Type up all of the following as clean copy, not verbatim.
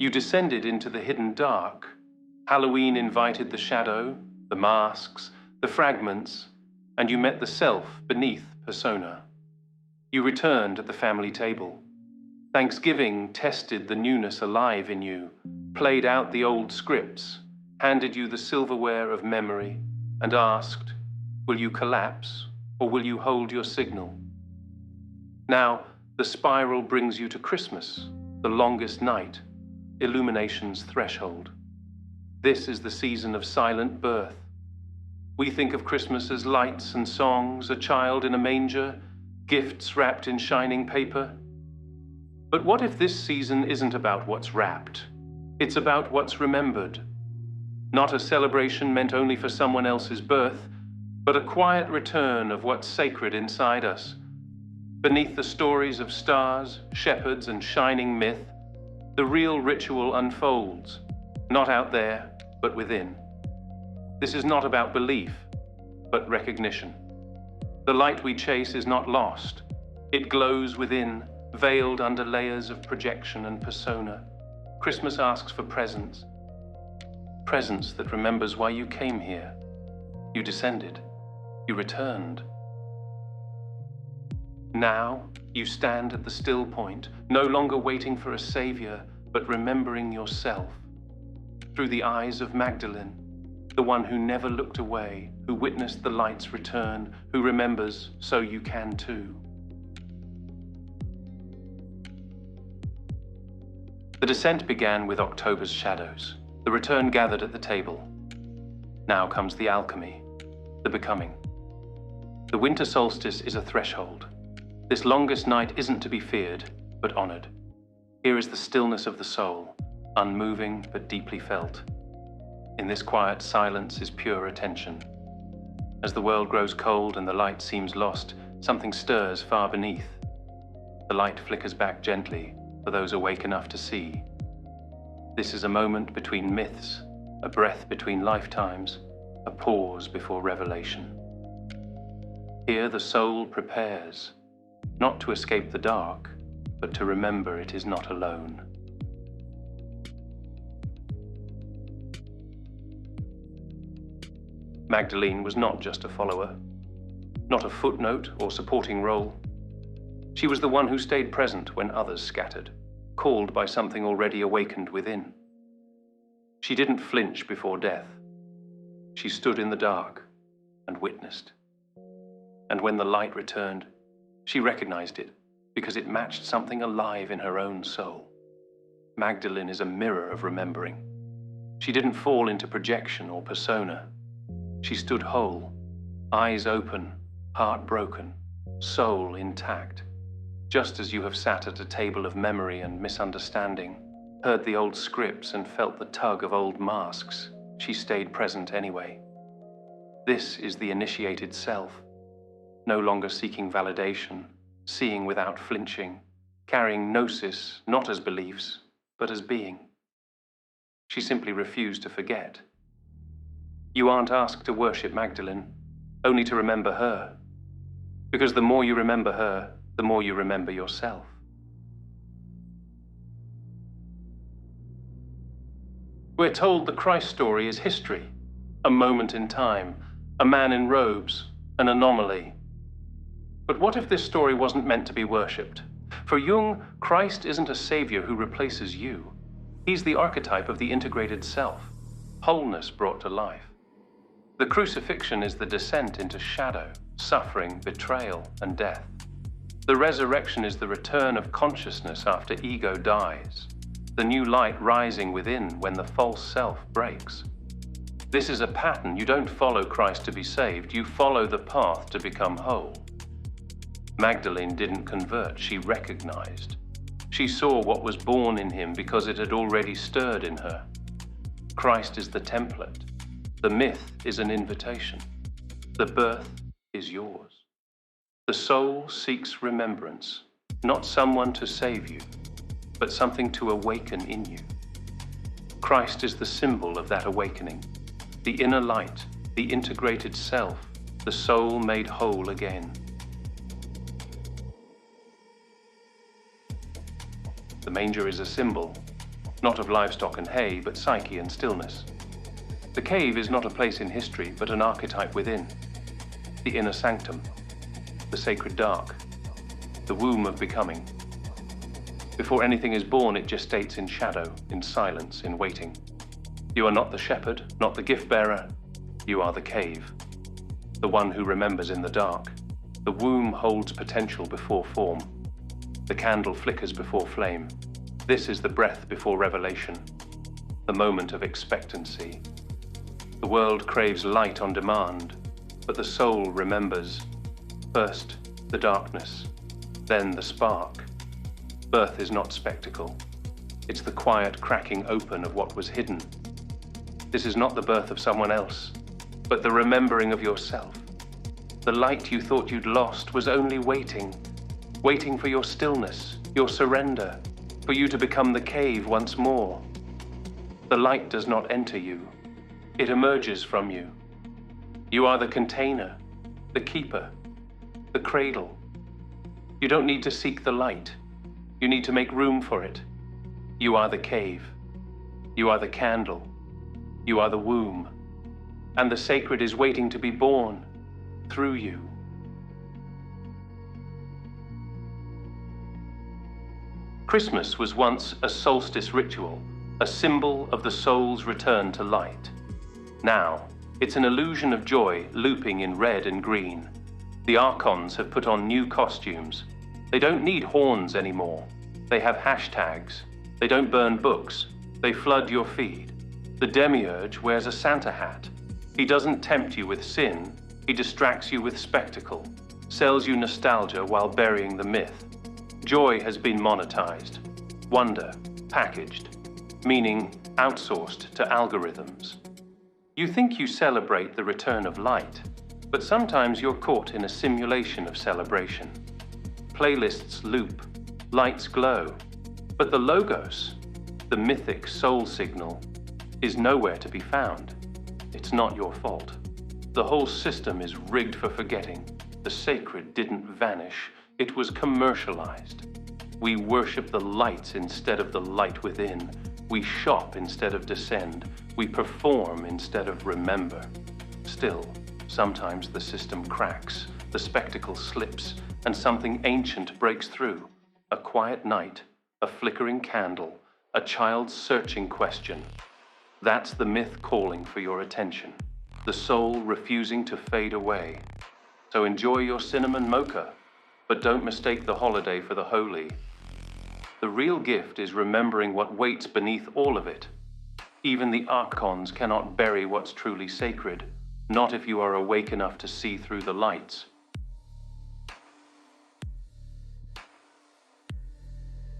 You descended into the hidden dark. Halloween invited the shadow, the masks, the fragments, and you met the self beneath persona. You returned at the family table. Thanksgiving tested the newness alive in you, played out the old scripts, handed you the silverware of memory, and asked, will you collapse, or will you hold your signal? Now, the spiral brings you to Christmas, the longest night, Illumination's threshold. This is the season of silent birth. We think of Christmas as lights and songs, a child in a manger, gifts wrapped in shining paper. But what if this season isn't about what's wrapped? It's about what's remembered. Not a celebration meant only for someone else's birth, but a quiet return of what's sacred inside us. Beneath the stories of stars, shepherds, and shining myth, the real ritual unfolds, not out there, but within. This is not about belief, but recognition. The light we chase is not lost. It glows within, veiled under layers of projection and persona. Christmas asks for presence. Presence that remembers why you came here. You descended. You returned. Now, you stand at the Stillpoint, no longer waiting for a savior, but remembering yourself. Through the eyes of Magdalene, the one who never looked away, who witnessed the light's return, who remembers so you can too. The descent began with October's shadows. The return gathered at the table. Now comes the alchemy, the becoming. The winter solstice is a threshold. This longest night isn't to be feared, but honored. Here is the stillness of the soul, unmoving but deeply felt. In this quiet silence is pure attention. As the world grows cold and the light seems lost, something stirs far beneath. The light flickers back gently for those awake enough to see. This is a moment between myths, a breath between lifetimes, a pause before revelation. Here the soul prepares, not to escape the dark, but to remember it is not alone. Magdalene was not just a follower, not a footnote or supporting role. She was the one who stayed present when others scattered, called by something already awakened within. She didn't flinch before death. She stood in the dark and witnessed. And when the light returned, she recognized it because it matched something alive in her own soul. Magdalene is a mirror of remembering. She didn't fall into projection or persona. She stood whole, eyes open, heart broken, soul intact. Just as you have sat at a table of memory and misunderstanding, heard the old scripts and felt the tug of old masks, she stayed present anyway. This is the initiated self, no longer seeking validation, seeing without flinching, carrying gnosis not as beliefs, but as being. She simply refused to forget. You aren't asked to worship Magdalene, only to remember her. Because the more you remember her, the more you remember yourself. We're told the Christ story is history, a moment in time, a man in robes, an anomaly. But what if this story wasn't meant to be worshipped? For Jung, Christ isn't a savior who replaces you. He's the archetype of the integrated self, wholeness brought to life. The crucifixion is the descent into shadow, suffering, betrayal, and death. The resurrection is the return of consciousness after ego dies, the new light rising within when the false self breaks. This is a pattern. You don't follow Christ to be saved, you follow the path to become whole. Magdalene didn't convert, she recognized. She saw what was born in him because it had already stirred in her. Christ is the template. The myth is an invitation. The birth is yours. The soul seeks remembrance, not someone to save you, but something to awaken in you. Christ is the symbol of that awakening, the inner light, the integrated self, the soul made whole again. The manger is a symbol, not of livestock and hay, but psyche and stillness. The cave is not a place in history, but an archetype within. The inner sanctum, the sacred dark, the womb of becoming. Before anything is born, it gestates in shadow, in silence, in waiting. You are not the shepherd, not the gift-bearer. You are the cave, the one who remembers in the dark. The womb holds potential before form. The candle flickers before flame. This is the breath before revelation, the moment of expectancy. The world craves light on demand, but the soul remembers. First, the darkness, then the spark. Birth is not spectacle. It's the quiet cracking open of what was hidden. This is not the birth of someone else, but the remembering of yourself. The light you thought you'd lost was only waiting for your stillness, your surrender, for you to become the cave once more. The light does not enter you. It emerges from you. You are the container, the keeper, the cradle. You don't need to seek the light. You need to make room for it. You are the cave. You are the candle. You are the womb. And the sacred is waiting to be born through you. Christmas was once a solstice ritual, a symbol of the soul's return to light. Now, it's an illusion of joy looping in red and green. The Archons have put on new costumes. They don't need horns anymore. They have hashtags. They don't burn books. They flood your feed. The demiurge wears a Santa hat. He doesn't tempt you with sin. He distracts you with spectacle, sells you nostalgia while burying the myth. Joy has been monetized, wonder packaged, meaning outsourced to algorithms. You think you celebrate the return of light, but sometimes you're caught in a simulation of celebration. Playlists loop, lights glow, but the logos, the mythic soul signal, is nowhere to be found. It's not your fault. The whole system is rigged for forgetting. The sacred didn't vanish. It was commercialized. We worship the lights instead of the light within. We shop instead of descend. We perform instead of remember. Still, sometimes the system cracks, the spectacle slips, and something ancient breaks through. A quiet night, a flickering candle, a child's searching question. That's the myth calling for your attention. The soul refusing to fade away. So enjoy your cinnamon mocha, but don't mistake the holiday for the holy. The real gift is remembering what waits beneath all of it. Even the Archons cannot bury what's truly sacred, not if you are awake enough to see through the lights.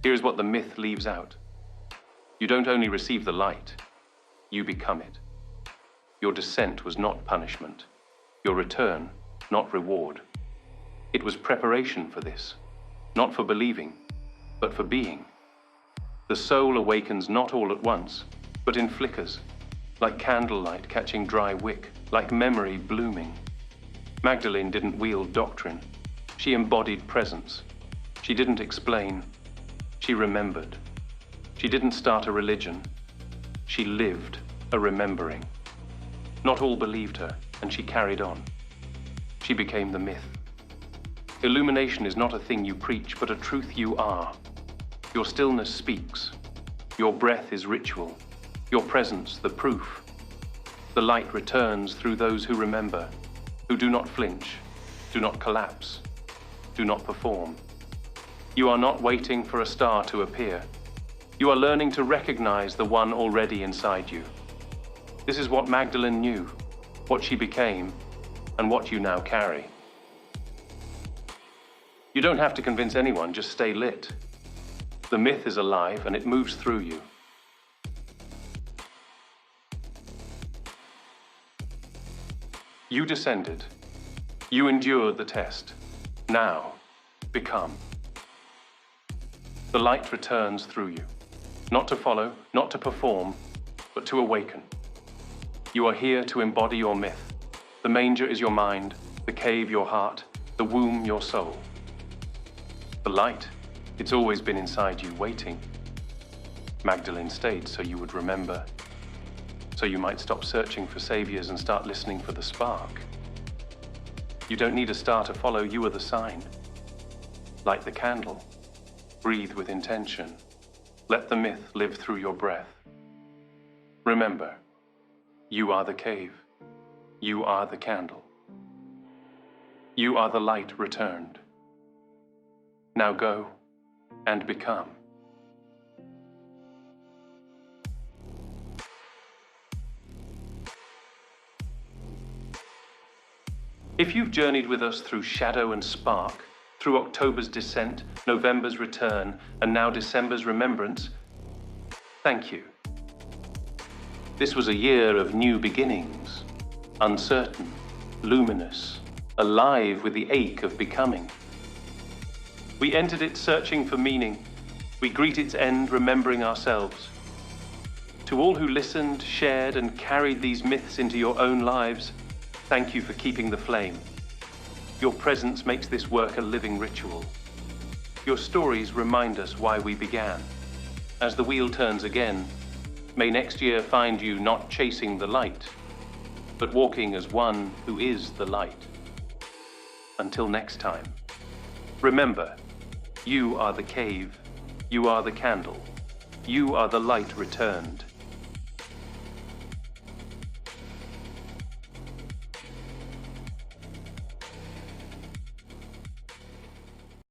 Here's what the myth leaves out. You don't only receive the light, you become it. Your descent was not punishment. Your return, not reward. It was preparation for this, not for believing, but for being. The soul awakens not all at once, but in flickers, like candlelight catching dry wick, like memory blooming. Magdalene didn't wield doctrine. She embodied presence. She didn't explain. She remembered. She didn't start a religion. She lived a remembering. Not all believed her, and she carried on. She became the myth. Illumination is not a thing you preach, but a truth you are. Your stillness speaks. Your breath is ritual. Your presence, the proof. The light returns through those who remember, who do not flinch, do not collapse, do not perform. You are not waiting for a star to appear. You are learning to recognize the one already inside you. This is what Magdalene knew, what she became, and what you now carry. You don't have to convince anyone, just stay lit. The myth is alive and it moves through you. You descended. You endured the test. Now, become. The light returns through you. Not to follow, not to perform, but to awaken. You are here to embody your myth. The manger is your mind, the cave your heart, the womb your soul. The light, it's always been inside you, waiting. Magdalene stayed so you would remember, so you might stop searching for saviors and start listening for the spark. You don't need a star to follow, you are the sign. Light the candle. Breathe with intention. Let the myth live through your breath. Remember, you are the cave. You are the candle. You are the light returned. Now go and become. If you've journeyed with us through shadow and spark, through October's descent, November's return, and now December's remembrance, thank you. This was a year of new beginnings, uncertain, luminous, alive with the ache of becoming. We entered it searching for meaning. We greet its end remembering ourselves. To all who listened, shared, and carried these myths into your own lives, thank you for keeping the flame. Your presence makes this work a living ritual. Your stories remind us why we began. As the wheel turns again, may next year find you not chasing the light, but walking as one who is the light. Until next time, remember, you are the cave, you are the candle, you are the light returned.